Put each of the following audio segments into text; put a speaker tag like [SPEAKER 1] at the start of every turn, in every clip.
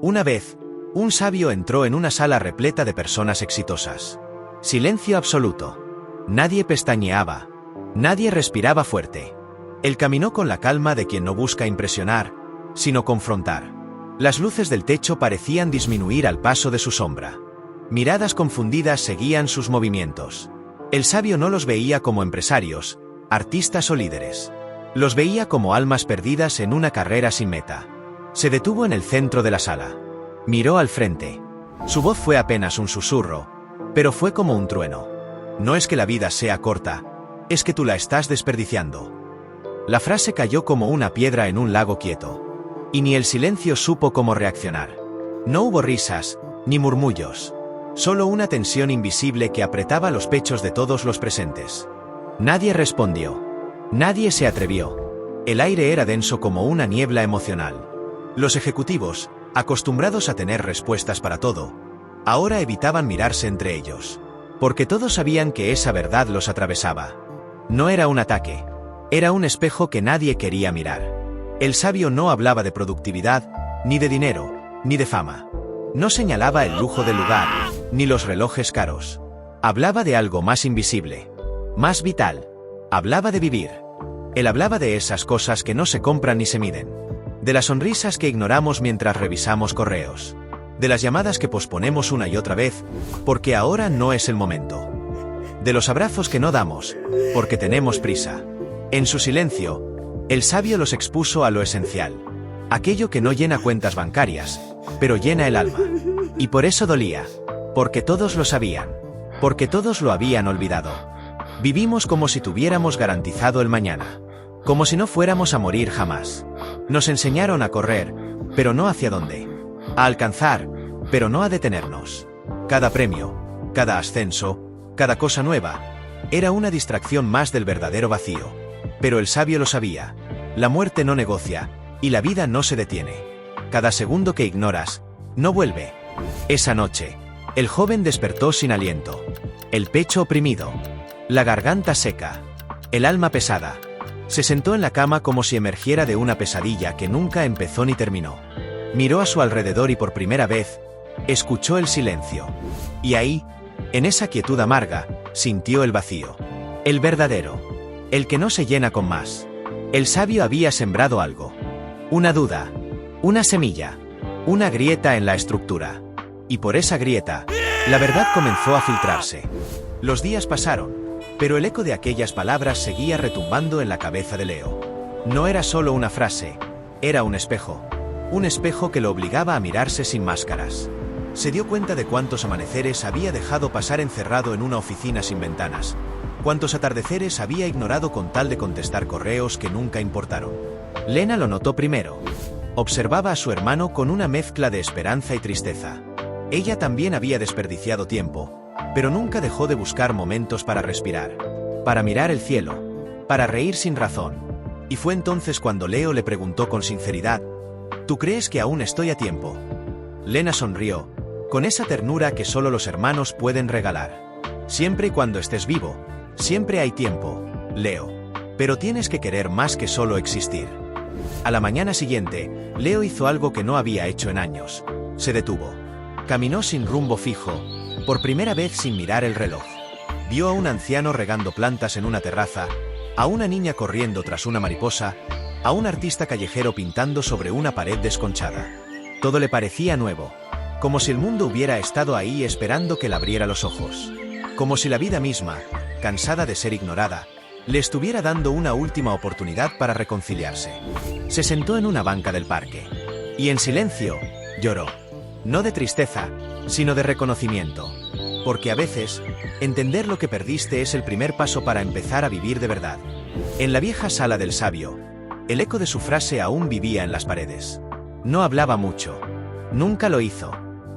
[SPEAKER 1] Una vez, un sabio entró en una sala repleta de personas exitosas. Silencio absoluto. Nadie pestañeaba. Nadie respiraba fuerte. Él caminó con la calma de quien no busca impresionar, sino confrontar. Las luces del techo parecían disminuir al paso de su sombra. Miradas confundidas seguían sus movimientos. El sabio no los veía como empresarios, artistas o líderes. Los veía como almas perdidas en una carrera sin meta. Se detuvo en el centro de la sala. Miró al frente. Su voz fue apenas un susurro, pero fue como un trueno. No es que la vida sea corta, es que tú la estás desperdiciando. La frase cayó como una piedra en un lago quieto. Y ni el silencio supo cómo reaccionar. No hubo risas, ni murmullos. Solo una tensión invisible que apretaba los pechos de todos los presentes. Nadie respondió. Nadie se atrevió. El aire era denso como una niebla emocional. Los ejecutivos, acostumbrados a tener respuestas para todo, ahora evitaban mirarse entre ellos. Porque todos sabían que esa verdad los atravesaba. No era un ataque. Era un espejo que nadie quería mirar. El sabio no hablaba de productividad, ni de dinero, ni de fama. No señalaba el lujo del lugar, ni los relojes caros. Hablaba de algo más invisible, más vital. Hablaba de vivir. Él hablaba de esas cosas que no se compran ni se miden. De las sonrisas que ignoramos mientras revisamos correos. De las llamadas que posponemos una y otra vez, porque ahora no es el momento. De los abrazos que no damos, porque tenemos prisa. En su silencio, el sabio los expuso a lo esencial. Aquello que no llena cuentas bancarias, pero llena el alma. Y por eso dolía. Porque todos lo sabían. Porque todos lo habían olvidado. Vivimos como si tuviéramos garantizado el mañana. Como si no fuéramos a morir jamás. Nos enseñaron a correr, pero no hacia dónde. A alcanzar, pero no a detenernos. Cada premio, cada ascenso, cada cosa nueva, era una distracción más del verdadero vacío. Pero el sabio lo sabía. La muerte no negocia, y la vida no se detiene. Cada segundo que ignoras, no vuelve. Esa noche, el joven despertó sin aliento. El pecho oprimido. La garganta seca. El alma pesada. Se sentó en la cama como si emergiera de una pesadilla que nunca empezó ni terminó. Miró a su alrededor y por primera vez, escuchó el silencio. Y ahí, en esa quietud amarga, sintió el vacío. El verdadero. El que no se llena con más. El sabio había sembrado algo. Una duda. Una semilla. Una grieta en la estructura. Y por esa grieta, la verdad comenzó a filtrarse. Los días pasaron, pero el eco de aquellas palabras seguía retumbando en la cabeza de Leo. No era solo una frase, era un espejo. Un espejo que lo obligaba a mirarse sin máscaras. Se dio cuenta de cuántos amaneceres había dejado pasar encerrado en una oficina sin ventanas. Cuántos atardeceres había ignorado con tal de contestar correos que nunca importaron. Lena lo notó primero. Observaba a su hermano con una mezcla de esperanza y tristeza. Ella también había desperdiciado tiempo, pero nunca dejó de buscar momentos para respirar, para mirar el cielo, para reír sin razón. Y fue entonces cuando Leo le preguntó con sinceridad: ¿tú crees que aún estoy a tiempo? Lena sonrió, con esa ternura que solo los hermanos pueden regalar. Siempre y cuando estés vivo, siempre hay tiempo, Leo. Pero tienes que querer más que solo existir. A la mañana siguiente, Leo hizo algo que no había hecho en años. Se detuvo. Caminó sin rumbo fijo, por primera vez sin mirar el reloj. Vio a un anciano regando plantas en una terraza, a una niña corriendo tras una mariposa, a un artista callejero pintando sobre una pared desconchada. Todo le parecía nuevo, como si el mundo hubiera estado ahí esperando que le abriera los ojos. Como si la vida misma, cansada de ser ignorada, le estuviera dando una última oportunidad para reconciliarse. Se sentó en una banca del parque. Y en silencio, lloró. No de tristeza, sino de reconocimiento. Porque a veces, entender lo que perdiste es el primer paso para empezar a vivir de verdad. En la vieja sala del sabio, el eco de su frase aún vivía en las paredes. No hablaba mucho. Nunca lo hizo.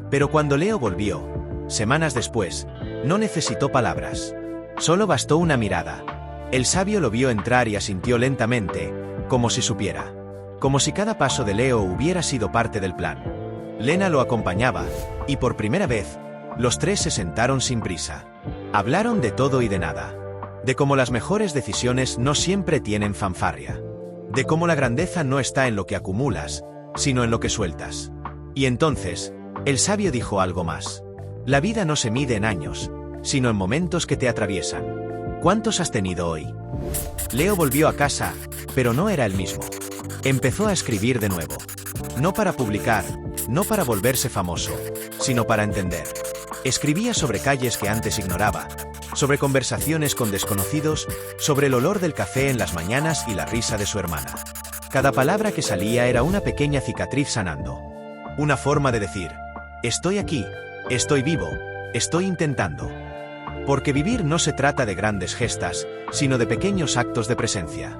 [SPEAKER 1] Pero cuando Leo volvió, semanas después, no necesitó palabras. Solo bastó una mirada. El sabio lo vio entrar y asintió lentamente, como si supiera. Como si cada paso de Leo hubiera sido parte del plan. Lena lo acompañaba, y por primera vez, los tres se sentaron sin prisa. Hablaron de todo y de nada. De cómo las mejores decisiones no siempre tienen fanfarria. De cómo la grandeza no está en lo que acumulas, sino en lo que sueltas. Y entonces, el sabio dijo algo más. La vida no se mide en años, sino en momentos que te atraviesan. ¿Cuántos has tenido hoy? Leo volvió a casa, pero no era el mismo. Empezó a escribir de nuevo. No para publicar, no para volverse famoso, sino para entender. Escribía sobre calles que antes ignoraba, sobre conversaciones con desconocidos, sobre el olor del café en las mañanas y la risa de su hermana. Cada palabra que salía era una pequeña cicatriz sanando. Una forma de decir, estoy aquí, estoy vivo, estoy intentando. Porque vivir no se trata de grandes gestas, sino de pequeños actos de presencia.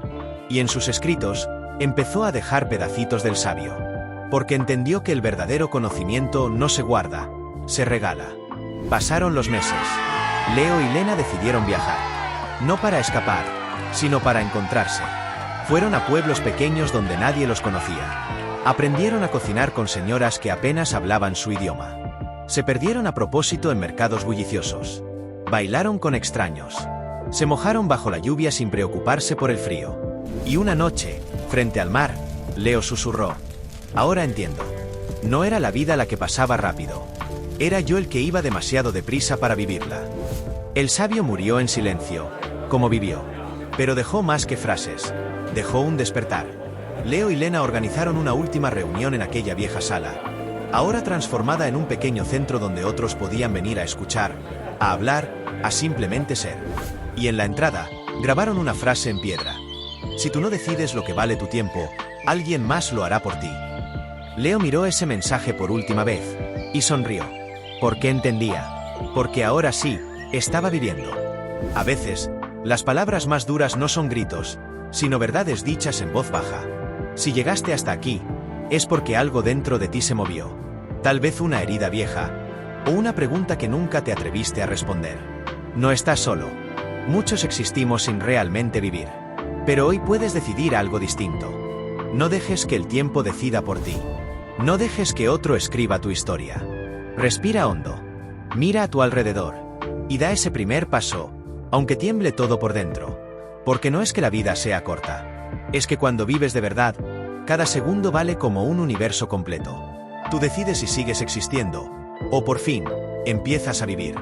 [SPEAKER 1] Y en sus escritos, empezó a dejar pedacitos del sabio. Porque entendió que el verdadero conocimiento no se guarda, se regala. Pasaron los meses. Leo y Lena decidieron viajar. No para escapar, sino para encontrarse. Fueron a pueblos pequeños donde nadie los conocía. Aprendieron a cocinar con señoras que apenas hablaban su idioma. Se perdieron a propósito en mercados bulliciosos. Bailaron con extraños. Se mojaron bajo la lluvia sin preocuparse por el frío. Y una noche, frente al mar, Leo susurró. Ahora entiendo. No era la vida la que pasaba rápido. Era yo el que iba demasiado deprisa para vivirla. El sabio murió en silencio, como vivió. Pero dejó más que frases. Dejó un despertar. Leo y Lena organizaron una última reunión en aquella vieja sala, ahora transformada en un pequeño centro donde otros podían venir a escuchar, a hablar, a simplemente ser. Y en la entrada, grabaron una frase en piedra. Si tú no decides lo que vale tu tiempo, alguien más lo hará por ti. Leo miró ese mensaje por última vez, y sonrió. Porque entendía. Porque ahora sí, estaba viviendo. A veces, las palabras más duras no son gritos, sino verdades dichas en voz baja. Si llegaste hasta aquí, es porque algo dentro de ti se movió. Tal vez una herida vieja, o una pregunta que nunca te atreviste a responder. No estás solo. Muchos existimos sin realmente vivir. Pero hoy puedes decidir algo distinto. No dejes que el tiempo decida por ti. No dejes que otro escriba tu historia. Respira hondo. Mira a tu alrededor. Y da ese primer paso, aunque tiemble todo por dentro. Porque no es que la vida sea corta. Es que cuando vives de verdad, cada segundo vale como un universo completo. Tú decides si sigues existiendo, o por fin, empiezas a vivir.